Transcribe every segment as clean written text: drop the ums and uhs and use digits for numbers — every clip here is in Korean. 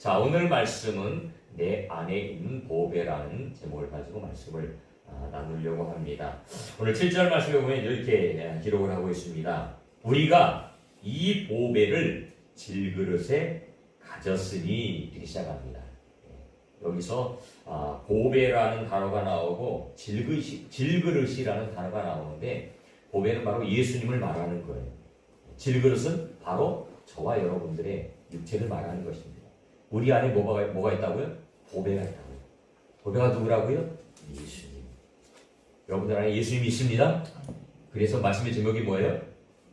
자, 오늘 말씀은 내 안에 있는 보배라는 제목을 가지고 말씀을 나누려고 합니다. 오늘 7절 말씀에 보면 이렇게 기록을 하고 있습니다. 우리가 이 보배를 질그릇에 가졌으니 이렇게 시작합니다. 여기서 보배라는 단어가 나오고 질그릇이라는 단어가 나오는데 보배는 바로 예수님을 말하는 거예요. 질그릇은 바로 저와 여러분들의 육체를 말하는 것입니다. 우리 안에 뭐가 있다고요? 보배가 있다고요. 보배가 누구라고요? 예수님. 여러분들 안에 예수님이 있습니다. 그래서 말씀의 제목이 뭐예요?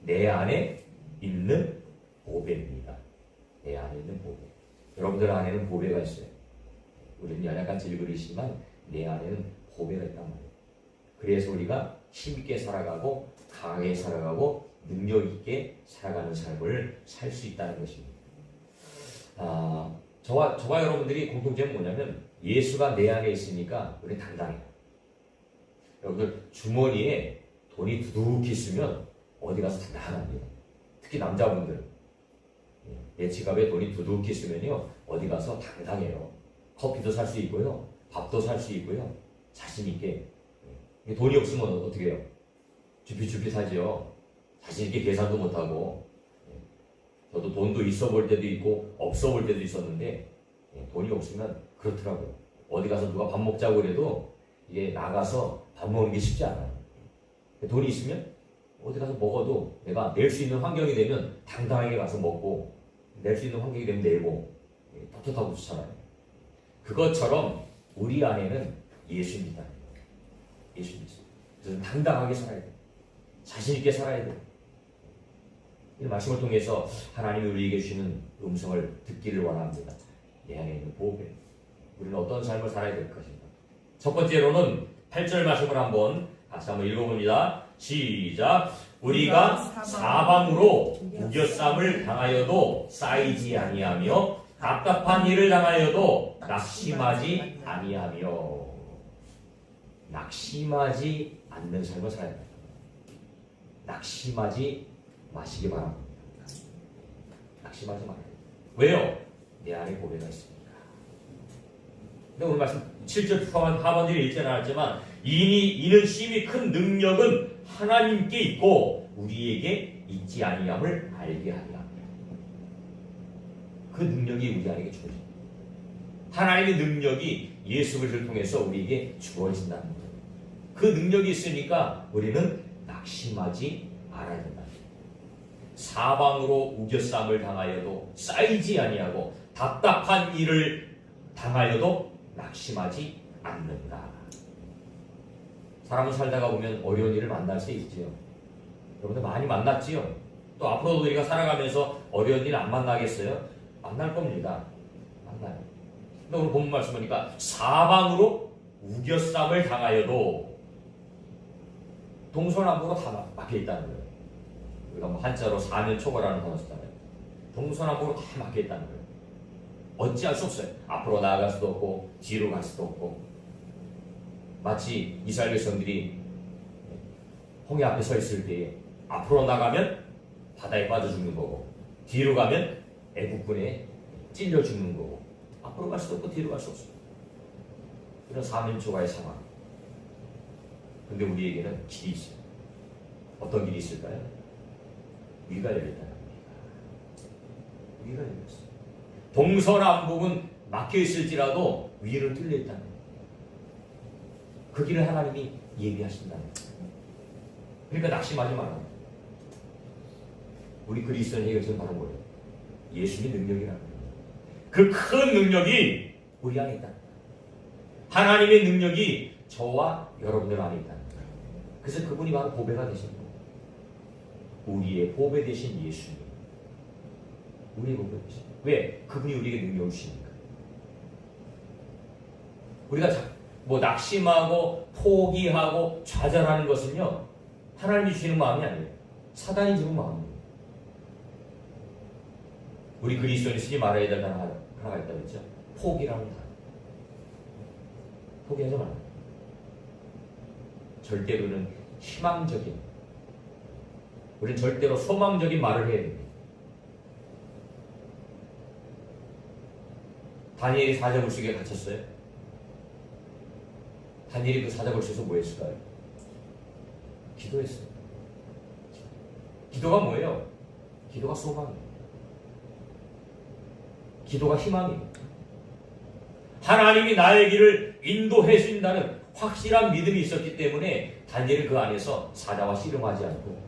내 안에 있는 보배입니다. 내 안에 있는 보배. 여러분들 안에는 보배가 있어요. 우리는 연약한 질그릇이지만 내 안에는 보배가 있단 말이에요. 그래서 우리가 힘있게 살아가고 강하게 살아가고 능력 있게 살아가는 삶을 살 수 있다는 것입니다. 저와 여러분들이 공통점은 뭐냐면 예수가 내 안에 있으니까 우리는 당당해요. 여러분들 주머니에 돈이 두둑히 있으면 어디 가서 당당합니다. 특히 남자분들 내 지갑에 돈이 두둑히 있으면요 어디 가서 당당해요. 커피도 살 수 있고요, 밥도 살 수 있고요, 자신 있게. 돈이 없으면 어떻게 해요? 주피주피 사죠. 자신 있게 계산도 못 하고. 저도 돈도 있어 볼 때도 있고 없어 볼 때도 있었는데 돈이 없으면 그렇더라고요. 어디 가서 누가 밥 먹자고 그래도 이게 나가서 밥 먹는 게 쉽지 않아요. 돈이 있으면 어디 가서 먹어도 내가 낼 수 있는 환경이 되면 당당하게 가서 먹고 낼 수 있는 환경이 되면 내고 떳떳하고 좋잖아요. 그것처럼 우리 안에는 예수입니다. 예수님 있습니다. 그래서 당당하게 살아야 돼요. 자신 있게 살아야 돼요. 이 말씀을 통해서 하나님이 우리에게 주시는 음성을 듣기를 원합니다. 내 안에 있는 보배. 우리는 어떤 삶을 살아야 될 것인가. 첫 번째로는 8절 말씀을 한번 같이 한번 읽어봅니다. 시작. 우리가 사방으로 우겨쌈을 당하여도 쌓이지 아니하며 답답한 일을 당하여도 낙심하지 아니하며. 낙심하지 않는 삶을 살아야 됩니다. 낙심하지 마시기 바랍니다. 낙심하지 말아요. 왜요? 내 안에 보배가 있습니다. 근데 오늘 말씀 7절 하반절에 읽지 않았지만 이는 심히 큰 능력은 하나님께 있고 우리에게 있지 아니함을 알게 하리라. 그 능력이 우리 안에게 주어집니다. 하나님의 능력이 예수 그리스도를 통해서 우리에게 주어진다는 거예요. 그 능력이 있으니까 우리는 낙심하지 말아야 된다. 사방으로 우겨쌈을 당하여도 쌓이지 아니하고 답답한 일을 당하여도 낙심하지 않는다. 사람은 살다가 보면 어려운 일을 만날 수 있지요. 여러분들 많이 만났지요. 또 앞으로도 우리가 살아가면서 어려운 일 안 만나겠어요? 만날 겁니다. 만나요. 근데 오늘 본문 말씀 보니까 사방으로 우겨쌈을 당하여도 동서남북으로 다 막혀 있다는 거예요. 우리가 뭐 한자로 사면초거라는 단어 쓰잖아요. 동서남북으로 다 막혀 있다는 거예요. 어찌할 수 없어요. 앞으로 나아갈 수도 없고 뒤로 갈 수도 없고. 마치 이스라엘 백성들이 홍해 앞에 서 있을 때에 앞으로 나가면 바다에 빠져 죽는 거고 뒤로 가면 애국군에 찔려 죽는 거고 앞으로 갈 수도 없고 뒤로 갈 수 없어요. 이런 사면초가의 상황. 근데 우리에게는 길이 있어요. 어떤 길이 있을까요? 위가 열렸다는 겁니다. 위가 열렸어요. 동서남북은 막혀 있을지라도 위를 뚫려 있다는 거예요. 그 길을 하나님이 예비하신다는 거예요. 그러니까 낙심하지 말아요. 우리 그리스도인에게 지금 바로 뭐예요? 예수님의 능력이라는 거예요. 그 큰 능력이 우리 안에 있다는 거예요. 하나님의 능력이 저와 여러분들 안에 있다는 거예요. 그래서 그분이 바로 보배가 되신 거예요. 우리의 보배 되신 예수님. 우리의 보배 되신 거예요. 왜? 그분이 우리에게 능력을 주시니까. 우리가 낙심하고 포기하고 좌절하는 것은요 하나님이 주시는 마음이 아니에요. 사단이 주는 마음이에요. 우리 그리스도인이 쓰지 말아야 될 단어 하나가 있다고 했죠. 포기라는 단어. 포기하지 말아요. 절대로는 희망적인, 우리는 절대로 소망적인 말을 해야 됩니다. 다니엘이 사자굴 속에 갇혔어요? 다니엘이 그 사자굴속에서 뭐 했을까요? 기도했어요. 기도가 뭐예요? 기도가 소망이에요. 기도가 희망이에요. 하나님이 나의 길을 인도해 주신다는 확실한 믿음이 있었기 때문에 다니엘은 그 안에서 사자와 씨름하지 않고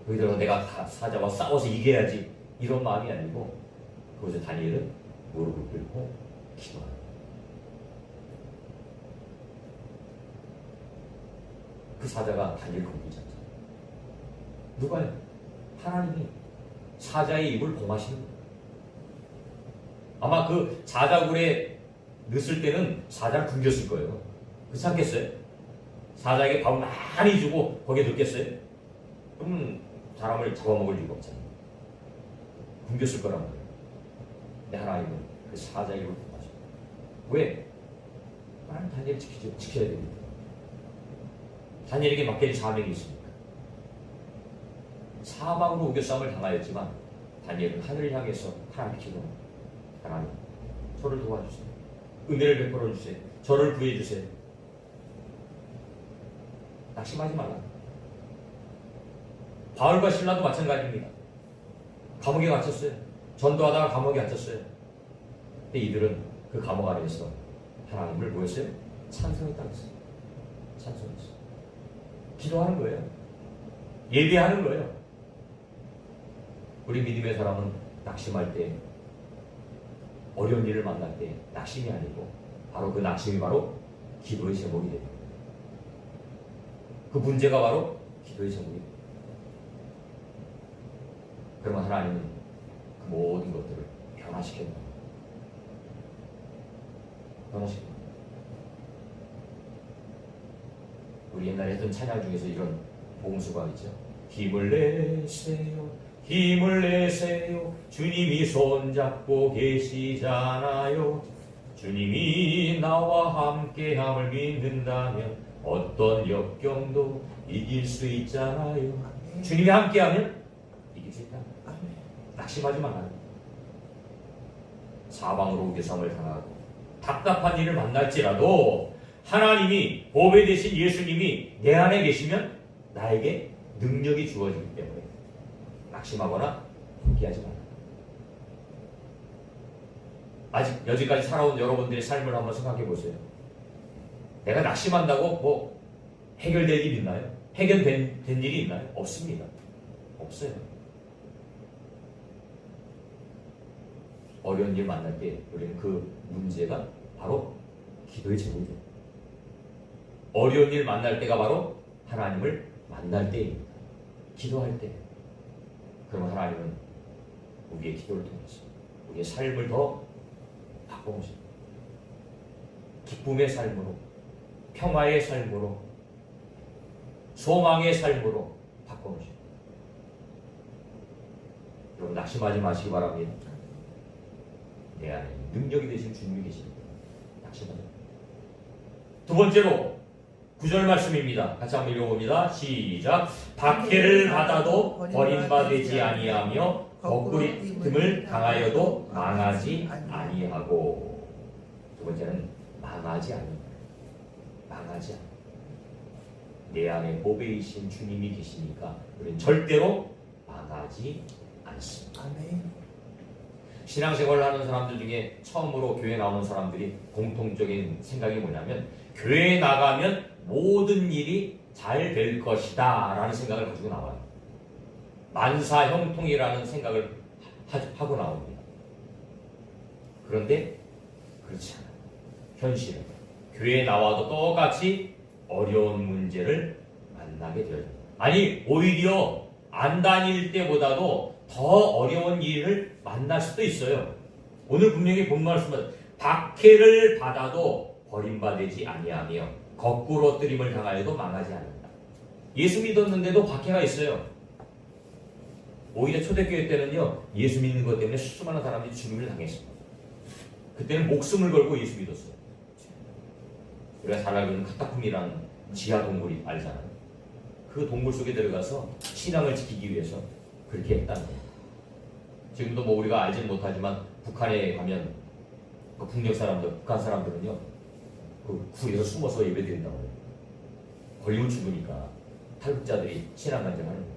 여기다가 내가 사자와 싸워서 이겨야지 이런 마음이 아니고 거기서 다니엘은 무릎을 꿇고 기도하는 그 사자가 다니엘 건드리지 않잖아요. 누가요? 하나님이 사자의 입을 봉하시는 거예요. 아마 그 사자굴에 넣었을 때는 사자를 굶겼을 거예요. 그렇지 않겠어요? 사자에게 밥을 많이 주고 거기에 넣겠어요? 그럼 사람을 잡아먹을 이유가 없잖아요. 굶겼을 거란 말이에요. 근데 하나님은 그 사자의 입을 봉하셔요. 왜? 하나님 다니엘을 지켜야 됩니다. 다니엘에게 맡겨진 사명이 있습니다. 사방으로 우겨싸움을 당하였지만 다니엘은 하늘을 향해서 하나님께 기도합니다. 하나님, 저를 도와주세요. 은혜를 베풀어 주세요. 저를 구해 주세요. 낙심하지 말라. 바울과 신라도 마찬가지입니다. 감옥에 갇혔어요. 전도하다가 감옥에 갇혔어요. 근데 이들은 그 감옥 안에서 하나님을 뭐였어요? 찬송했다고 했어요. 찬송했어요. 기도하는 거예요. 예배하는 거예요. 우리 믿음의 사람은 낙심할 때, 어려운 일을 만날 때 낙심이 아니고 바로 그 낙심이 바로 기도의 제목이 됩니다. 그 문제가 바로 기도의 제목이 됩니다. 그러면 하나님은 그 모든 것들을 변화시킵니다. 변화시킵니다. 우리 옛날에 했던 찬양 중에서 이런 복음수가 있죠. 힘을 내세요, 힘을 내세요. 주님이 손잡고 계시잖아요. 주님이 나와 함께함을 믿는다면 어떤 역경도 이길 수 있잖아요. 주님이 함께하면 이길 수 있다. 낙심하지 말아요. 사방으로 우겨쌈을 당하고 답답한 일을 만날지라도 하나님이 보배 되신 예수님이 내 안에 계시면 나에게 능력이 주어지기 때문에 낙심하거나 포기하지 말라. 아직 여지까지 살아온 여러분들의 삶을 한번 생각해 보세요. 내가 낙심한다고 뭐 해결될 일 있나요? 해결된 일이 있나요? 없습니다. 없어요. 어려운 일 만날 때 우리는 그 문제가 바로 기도의 제목이에요. 어려운 일 만날 때가 바로 하나님을 만날 때입니다. 기도할 때. 그러면 하나님은 우리의 기도를 통해서 우리의 삶을 더 바꿔오십니다. 기쁨의 삶으로, 평화의 삶으로, 소망의 삶으로 바꿔오십니다. 여러분 낙심하지 마시기 바랍니다. 내 안에 능력이 되신 주님이 계십니다. 낙심하지 마십니다. 두 번째로 9절 말씀입니다. 같이 한번 읽어봅니다. 시작. 박해를 받아도 버림받지 아니하며 거꾸리됨을 당하여도 망하지 아니하고. 두 번째는 망하지 않는다. 망하지 않는다. 내 안에 보배이신 주님이 계시니까 우리는 절대로 망하지 않습니다. 신앙생활을 하는 사람들 중에 처음으로 교회 나오는 사람들이 공통적인 생각이 뭐냐면 교회에 나가면 모든 일이 잘 될 것이다 라는 생각을 가지고 나와요. 만사형통이라는 생각을 하고 나옵니다. 그런데 그렇지 않아요. 현실은 교회에 나와도 똑같이 어려운 문제를 만나게 되어요. 아니 오히려 안 다닐 때보다도 더 어려운 일을 만날 수도 있어요. 오늘 분명히 본 말씀은 박해를 받아도 버림받지 아니하며 거꾸로 뜨림을 당하여도 망하지 않는다. 예수 믿었는데도 박해가 있어요. 오히려 초대교회 때는요, 예수 믿는 것 때문에 수많은 사람들이 죽임을 당했습니다. 그때는 목숨을 걸고 예수 믿었어요. 우리가 잘 알고 있는 카타콤이라는 지하 동굴이 알잖아요. 그 동굴 속에 들어가서 신앙을 지키기 위해서 그렇게 했다는 거예요. 지금도 뭐 우리가 알지는 못하지만 북한에 가면 그 북녘 사람들, 북한 사람들은요, 그 굴에서 숨어서 예배드린다고 해요. 걸리면 죽으니까 탈북자들이 신앙 간증하는 거예요.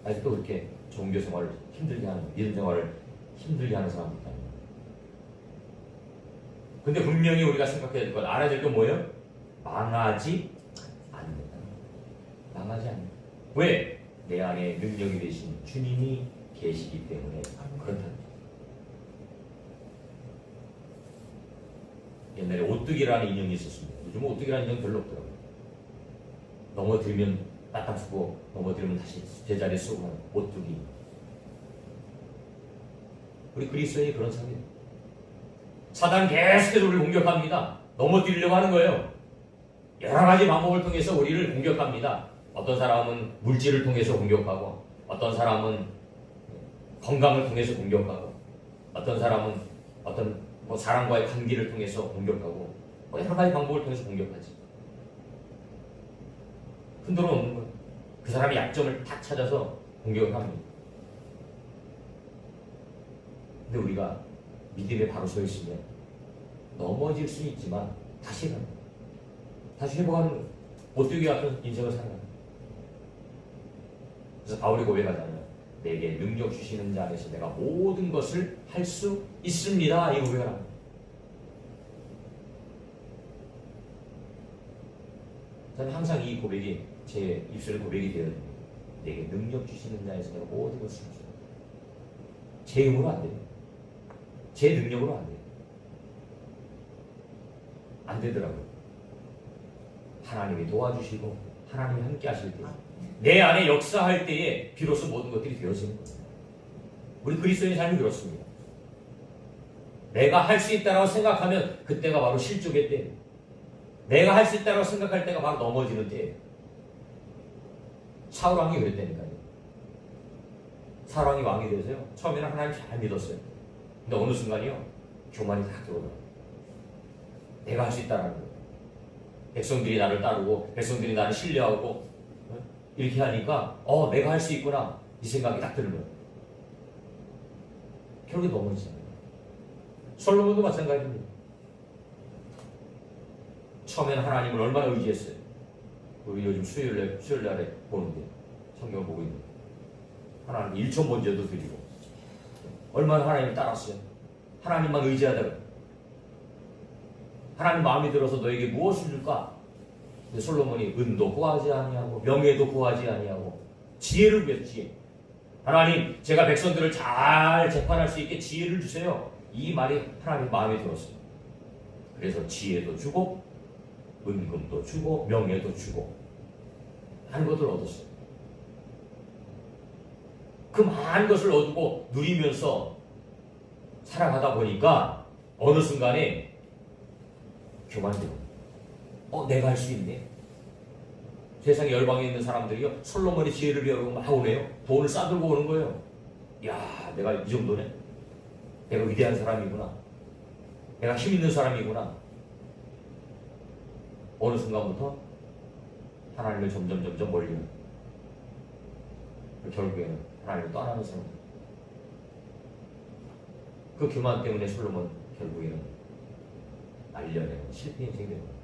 아직도 그렇게 종교 생활을 힘들게 하는, 믿음 생활을 힘들게 하는 사람도 있다. 근데 분명히 우리가 생각해야 될 건, 알아야 될 건 뭐예요? 망하지 않는다. 망하지 않는다. 왜? 내 안에 능력이 되신 주님이 계시기 때문에 그렇다. 옛날에 오뚜기라는 인형이 있었습니다. 요즘은 오뚜기라는 인형 별로 없더라고요. 넘어뜨리면 딱딱 쓰고 넘어뜨리면 다시 제자리에 쓰고 하는 오뚜기. 우리 그리스도인이 그런 사람이에요. 사단 계속해서 우리를 공격합니다. 넘어뜨리려고 하는 거예요. 여러 가지 방법을 통해서 우리를 공격합니다. 어떤 사람은 물질을 통해서 공격하고, 어떤 사람은 건강을 통해서 공격하고, 어떤 사람은 어떤 사람과의 관계를 통해서 공격하고, 여러 가지 방법을 통해서 공격하지. 흔들어 놓는 거예요. 그 사람의 약점을 다 찾아서 공격을 합니다. 근데 우리가 믿음에 바로 서 있으면 넘어질 수는 있지만 다시 해가는 거예요. 다시 회복하는 거예요. 오뚜기 같은 인생을 살아가는 거예요. 그래서 바울이 고백하잖아요. 내게 능력 주시는 자 안에서 내가 모든 것을 할 수 있습니다. 이 고백을 합니다. 저는 항상 이 고백이 제 입술의 고백이 되어야 됩니다. 내게 능력 주시는 자에서 내가 모든 것을 할 수 있습니다. 제 힘으로 안 돼요. 제 능력으로 안 돼요. 안 되더라고요. 하나님이 도와주시고 하나님이 함께 하실 때, 내 안에 역사할 때에 비로소 모든 것들이 되어지는 거예요. 우리 그리스도인의 삶이 그렇습니다. 내가 할 수 있다고 생각하면 그때가 바로 실족의 때예요. 내가 할 수 있다고 생각할 때가 바로 넘어지는 때예요. 사울 왕이 그랬다니까요. 사울 왕이 왕이 되어서요, 처음에는 하나님 잘 믿었어요. 근데 어느 순간이요, 교만이 딱 들어오더라고요. 내가 할 수 있다라는 거예요. 백성들이 나를 따르고 백성들이 나를 신뢰하고 이렇게 하니까 내가 할 수 있구나, 이 생각이 딱 드는 거예요. 결국에 넘어지잖아요. 솔로몬도 마찬가지입니다. 처음에는 하나님을 얼마나 의지했어요. 우리 요즘 수요일날에 보는데, 성경을 보고 있는데, 하나님 1천 번제도 드리고 얼마나 하나님을 따랐어요. 하나님만 의지하다가 하나님 마음이 들어서 너에게 무엇을 줄까? 근데 솔로몬이 은도 구하지 아니하고 명예도 구하지 아니하고 지혜를 구했어요. 지혜. 하나님, 제가 백성들을 잘 재판할 수 있게 지혜를 주세요. 이 말이 하나님 마음에 들었어요. 그래서 지혜도 주고 은금도 주고 명예도 주고 많은 것을 얻었어요. 그 많은 것을 얻고 누리면서 살아가다 보니까 어느 순간에 교만이 되고, 내가 할 수 있네. 세상에 열방에 있는 사람들이요, 솔로몬의 지혜를 배우고 막 오네요. 돈을 싸들고 오는 거예요. 야, 내가 이 정도네. 내가 위대한 사람이구나. 내가 힘 있는 사람이구나. 어느 순간부터 하나님을 점점 멀리, 결국에는 하나님을 떠나는 사람. 그 교만 때문에 솔로몬 결국에는 말년에 실패 인생이 되는 거예요.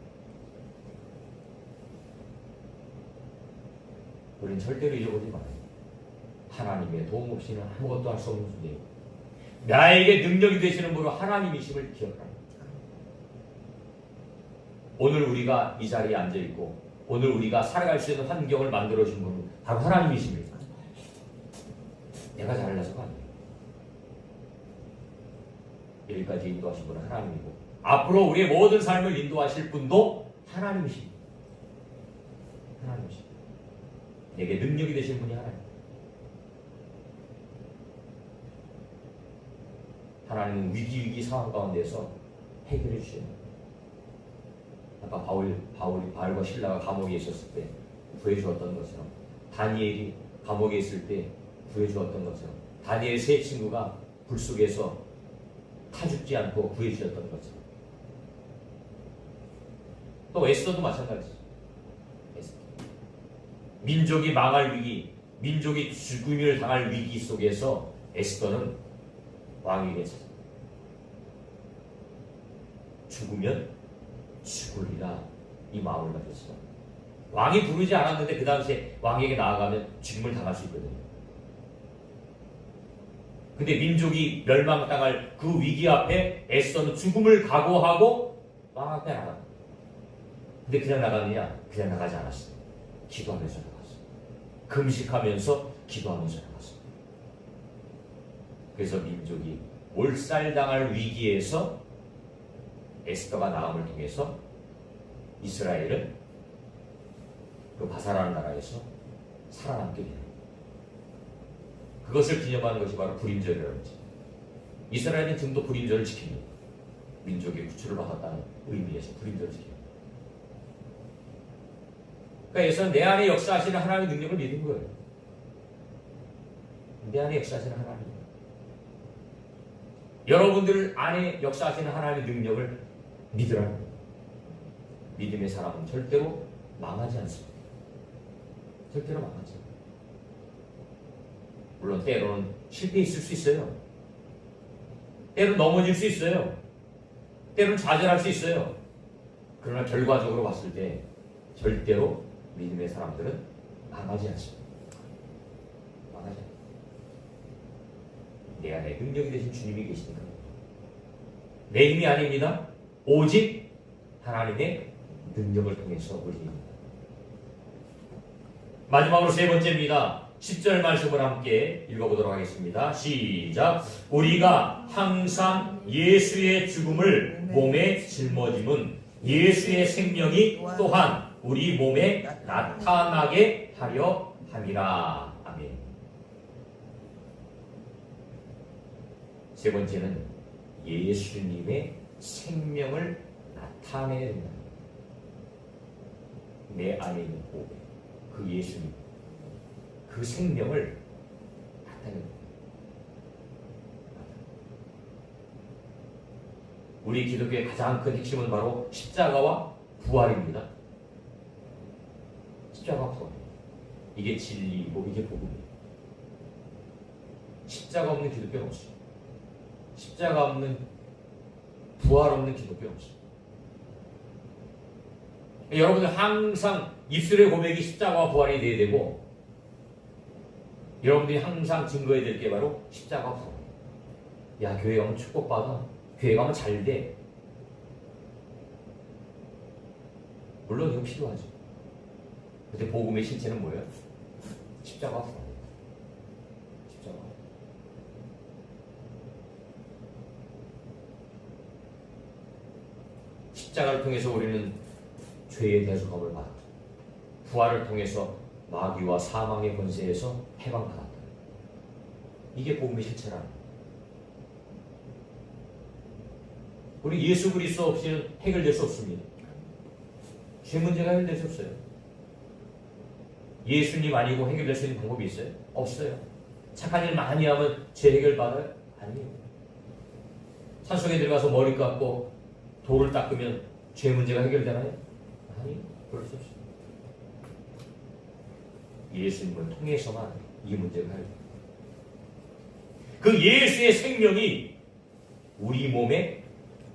우리는 절대로 잊어보지 말아요. 하나님의 도움 없이는 아무것도 할 수 없는 존재예요. 나에게 능력이 되시는 분은 하나님이심을 기억합니다. 오늘 우리가 이 자리에 앉아있고 오늘 우리가 살아갈 수 있는 환경을 만들어준 분은 바로 하나님이십니다. 내가 잘나서가 아니에요. 여기까지 인도하신 분은 하나님이고 앞으로 우리의 모든 삶을 인도하실 분도 하나님이십니다. 하나님이십니다. 내게 능력이 되신 분이 하나님. 하나님은 위기 상황 가운데서 해결해 주셔요. 아까 바울과 신라가 감옥에 있었을 때 구해주었던 것처럼, 다니엘이 감옥에 있을 때 구해주었던 것처럼, 다니엘 세 친구가 불 속에서 타 죽지 않고 구해주셨던 것처럼, 또 에스더도 마찬가지죠. 에스더. 민족이 망할 위기, 민족이 죽음을 당할 위기 속에서 에스더는 왕에게 찾아. 죽으면 죽으리라 이 마음을 가졌어. 왕이 부르지 않았는데 그 당시에 왕에게 나아가면 죽음을 당할 수 있거든요. 근데 민족이 멸망당할 그 위기 앞에 에스더는 죽음을 각오하고 왕 앞에 나가. 근데 그냥 나가느냐? 그냥 나가지 않았어. 기도하면서 나갔어. 금식하면서 기도하면서 나갔어. 그래서 민족이 몰살당할 위기에서 에스더가 나음을 통해서 이스라엘은 그 바사라는 나라에서 살아남게 되는 거예요. 그것을 기념하는 것이 바로 불임절이라는 거지. 이스라엘은 지금도 불임절을 지킵니다. 민족의 구출을 받았다는 의미에서 불임절을 지킵니다. 그러니까 예수는 내 안에 역사하시는 하나님의 능력을 믿은 거예요. 내 안에 역사하시는 하나님. 여러분들 안에 역사하시는 하나님의 능력을 믿으라는 거예요. 믿음의 사람은 절대로 망하지 않습니다. 절대로 망하지 않습니다. 물론 때로는 실패 있을 수 있어요. 때로는 넘어질 수 있어요. 때로는 좌절할 수 있어요. 그러나 결과적으로 봤을 때 절대로 믿음의 사람들은 망하지 않습니다. 망하지 않습니다. 내 안에 능력이 되신 주님이 계시니까. 내 힘이 아닙니다. 오직 하나님의 능력을 통해서 우리입니다. 마지막으로 세 번째입니다. 10절 말씀을 함께 읽어보도록 하겠습니다. 시작. 우리가 항상 예수의 죽음을 몸에 짊어짐은 예수의 생명이 또한 우리 몸에 나타나게 하려 함이라. 아멘. 세 번째는 예수님의 생명을 나타내야 된다. 내 안에 있는 보배, 그 예수님, 그 생명을 나타내야 된다. 우리 기독교의 가장 큰 핵심은 바로 십자가와 부활입니다. 십자가 부활. 이게 진리이고 이게 복음이에요. 십자가 없는 기독교는 없어요. 십자가 없는 부활 없는 기독교는 없어요. 여러분들 항상 입술의 고백이 십자가와 부활이 돼야 되고, 여러분들이 항상 증거해야 될 게 바로 십자가와 부활. 야, 교회 가면 축복받아. 교회 가면 잘 돼. 물론 이거 필요하죠. 근데 복음의 실체는 뭐예요? 십자가와 부활. 십자가. 십자가를 통해서 우리는 죄의 대속함을 받았다. 부활을 통해서 마귀와 사망의 권세에서 해방받았다. 이게 복음의 실체라는 거예요. 우리 예수 그리스도 없이는 해결될 수 없습니다. 죄 문제가 해결될 수 없어요. 예수님 아니고 해결될 수 있는 방법이 있어요? 없어요. 착한 일 많이 하면 죄 해결받아요? 아니에요. 산속에 들어가서 머리 감고 돌을 닦으면 죄 문제가 해결되나요? 아니에요. 그럴 수 없어요. 예수님을 통해서만 이 문제가 해결돼요. 그 예수의 생명이 우리 몸에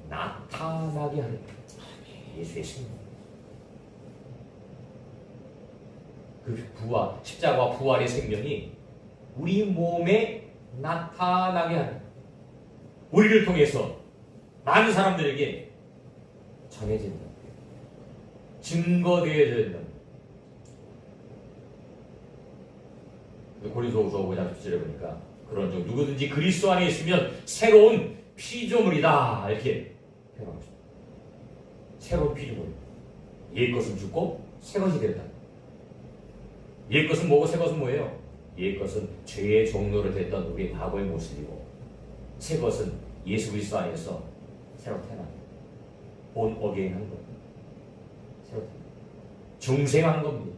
나타나게 하는 예수의 생명. 그 부활, 십자가와 부활의 생명이 우리 몸에 나타나게 하는, 우리를 통해서 많은 사람들에게 전해진다. 증거되어야 된다. 고린도후서 5장 17절에 보니까 그런 중 누구든지 그리스도 안에 있으면 새로운 피조물이다. 이렇게 표현하고 있습니다. 새로운 피조물. 옛 것은 죽고 새 것이 된다. 옛 것은 뭐고 새 것은 뭐예요? 옛 것은 죄의 종로로 됐던 우리의 과거의 모습이고, 새 것은 예수 그리스도 안에서 새로 태어난, 본 어게인 한 겁니다. 새로 태어난, 중생한 겁니다.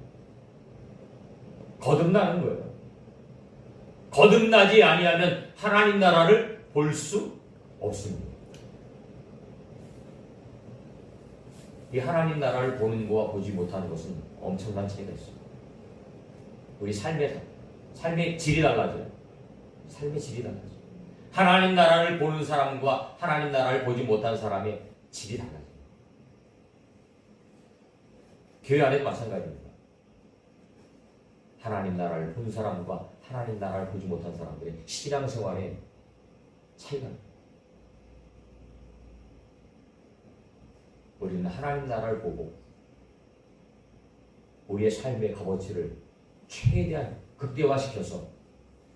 거듭나는 거예요. 거듭나지 아니하면 하나님 나라를 볼 수 없습니다. 이 하나님 나라를 보는 것과 보지 못하는 것은 엄청난 차이가 있습니다. 우리 삶의 삶, 삶의 질이 달라져요. 삶의 질이 달라져요. 하나님 나라를 보는 사람과 하나님 나라를 보지 못한 사람의 질이 달라져요. 교회 안에도 마찬가지입니다. 하나님 나라를 본 사람과 하나님 나라를 보지 못한 사람들의 신앙생활에 차이가 납니다. 우리는 하나님 나라를 보고 우리의 삶의 값어치를 최대한 극대화시켜서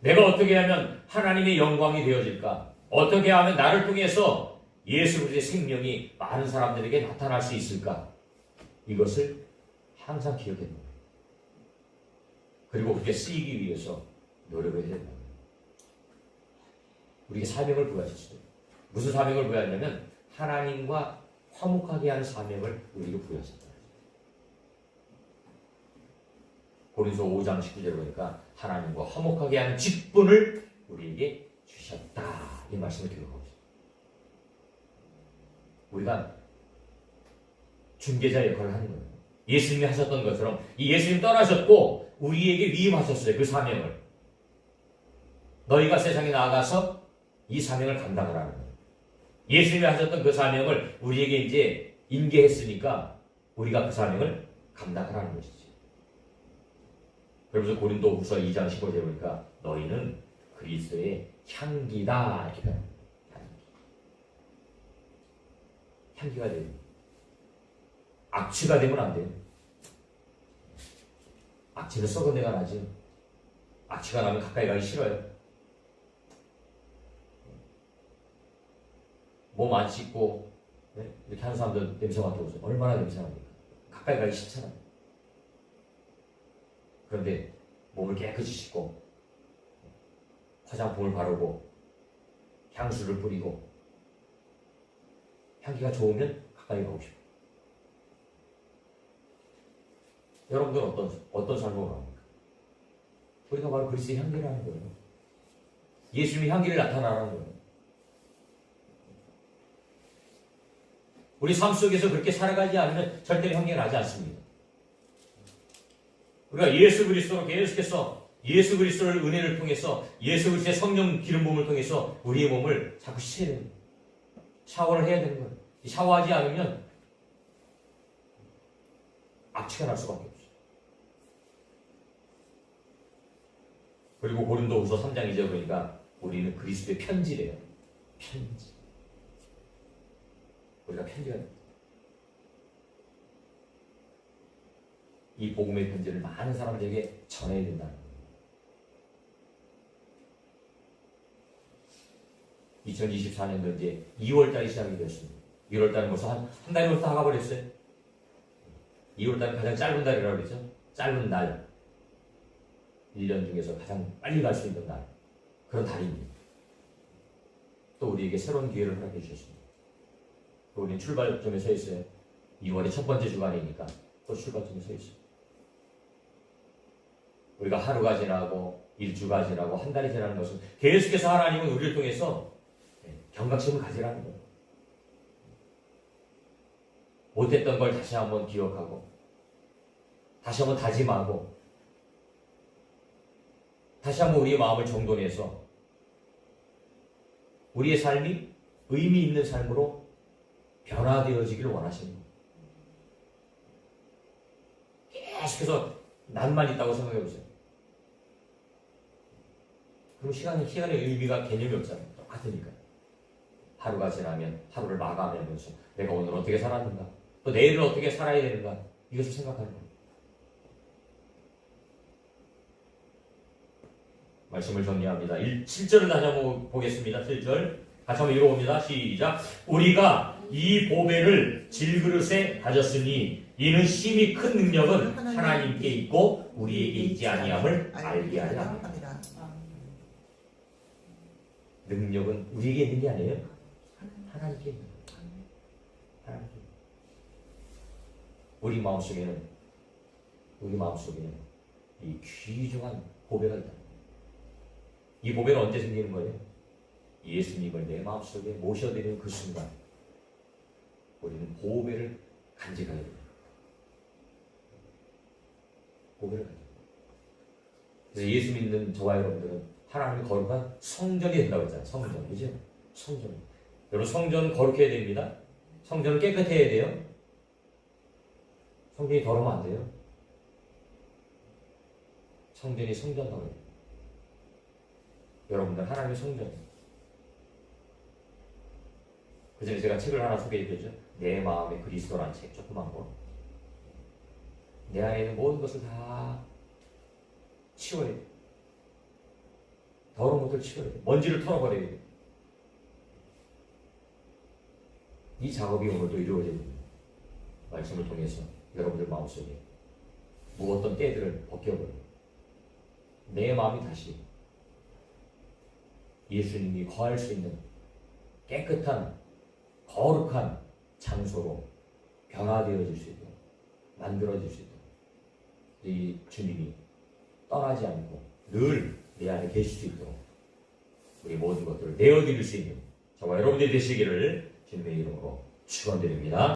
내가 어떻게 하면 하나님의 영광이 되어질까? 어떻게 하면 나를 통해서 예수 그리스도의 생명이 많은 사람들에게 나타날 수 있을까? 이것을 항상 기억해야 됩니다. 그리고 그렇게 쓰이기 위해서 노력을 해야 됩니다. 우리에게 사명을 부여하셨어요. 무슨 사명을 부여하냐면 하나님과 화목하게 하는 사명을 우리에게 부여하셨다. 고린도서 5장 19절에 보니까 하나님과 화목하게 하는 직분을 우리에게 주셨다. 이 말씀을 기록하고 있습니다. 우리가 중개자 역할을 하는 거예요. 예수님이 하셨던 것처럼 이 예수님 떠나셨고 우리에게 위임하셨어요. 그 사명을. 너희가 세상에 나아가서 이 사명을 감당하라는 거예요. 예수님이 하셨던 그 사명을 우리에게 이제 인계했으니까 우리가 그 사명을 감당하라는 것이지. 그러면서 고린도후서 2장 15절에 보니까 너희는 그리스도의 향기다 이렇게 표현합니다. 향기가 돼요. 악취가 되면 안 돼요. 악취는 썩은 내가 나지. 악취가 나면 가까이 가기 싫어요. 몸 안 씻고 이렇게 하는 사람들 냄새 맡아보세요. 얼마나 냄새 납니까? 가까이 가기 싫잖아요. 그런데 몸을 깨끗이 씻고 화장품을 바르고 향수를 뿌리고 향기가 좋으면 가까이 가고 싶어요. 여러분들은 어떤 삶으로 갑니까? 우리가 바로 그리스도의 향기라는 거예요. 예수님의 향기를 나타나라는 거예요. 우리 삶 속에서 그렇게 살아가지 않으면 절대로 향기가 나지 않습니다. 우리가 예수 그리스도로 계속해서 예수 그리스도를 은혜를 통해서 예수 그리스도의 성령 기름 부음을 통해서 우리의 몸을 자꾸 씻어야 됩니다. 샤워를 해야 되는 거예요. 샤워하지 않으면 악취가 날 수밖에 없어요. 그리고 고린도후서 3장 2절 보니까 우리는 그리스도의 편지래요. 편지. 우리가 편지가 됩니다. 이 복음의 편지를 많은 사람들에게 전해야 된다는 거예요. 2024년도 이제 2월달이 시작이 되었습니다. 1월달은 벌써 한 달이 벌써 나가버렸어요. 2월달은 가장 짧은 달이라고 그랬죠. 짧은 날. 1년 중에서 가장 빨리 갈 수 있는 날. 그런 달입니다. 또 우리에게 새로운 기회를 허락해 주셨습니다. 또 우리는 출발점에 서 있어요. 2월의 첫 번째 주간이니까 또 출발점에 서 있어요. 우리가 하루가 지나고 일주가 지나고 한 달이 지나는 것은 계속해서 하나님은 우리를 통해서 경각심을 가지라는 거예요. 못했던 걸 다시 한번 기억하고 다시 한번 다짐하고 다시 한번 우리의 마음을 정돈해서 우리의 삶이 의미 있는 삶으로 변화되어지기를 원하시는 거예요. 계속해서 난만 있다고 생각해 보세요. 그럼 시간의 의미가 개념이 없잖아요. 똑같으니까. 하루가 지나면 하루를 마감하면서 내가 오늘 어떻게 살았는가, 또 내일을 어떻게 살아야 되는가, 이것을 생각하는 거예요. 말씀을 정리합니다. 7절을 다시 한번 보겠습니다. 7절 같이 한번 읽어봅니다. 시작. 우리가 이 보배를 질그릇에 가졌으니 이는 심히 큰 능력은 하나님께 있고 우리에게 있지 아니함을 알게 하려 합니다. 능력은 우리에게 있는 게 아니에요. 하나님께 있는 거예요. 하나님께. 우리 마음속에는 이 귀중한 보배가 있다. 이 보배는 언제 생기는 거예요? 예수님을 내 마음속에 모셔드리는 그 순간 우리는 보배를 간직하게 됩니다. 보배를 간직합니다. 그래서 예수 믿는 저와 여러분들은 하나님의 거룩한 성전이 된다고 했잖아요. 성전. 그죠? 성전. 여러분 성전 거룩해야 됩니다. 성전은 깨끗해야 돼요. 성전이 더러우면 안 돼요. 성전이 성전다워야 돼요. 여러분들 하나님의 성전. 그전에 제가 책을 하나 소개해드렸죠. 내 마음의 그리스도라는 책, 조그만 거. 내 안에 있는 모든 것을 다 치워야 돼. 더러운 것들 치워야 돼. 먼지를 털어버려야 돼. 이 작업이 오늘도 이루어집니다. 말씀을 통해서 여러분들 마음속에 무엇던 때들을 벗겨버려. 내 마음이 다시 예수님이 거할 수 있는 깨끗한 거룩한 장소로 변화되어질 수 있도록 만들어질 수 있도록 이 주님이 떠나지 않고 늘 내 안에 계실 수 있도록 우리 모든 것들을 내어드릴 수 있는 저와 여러분들이 되시기를 주님의 이름으로 축원드립니다.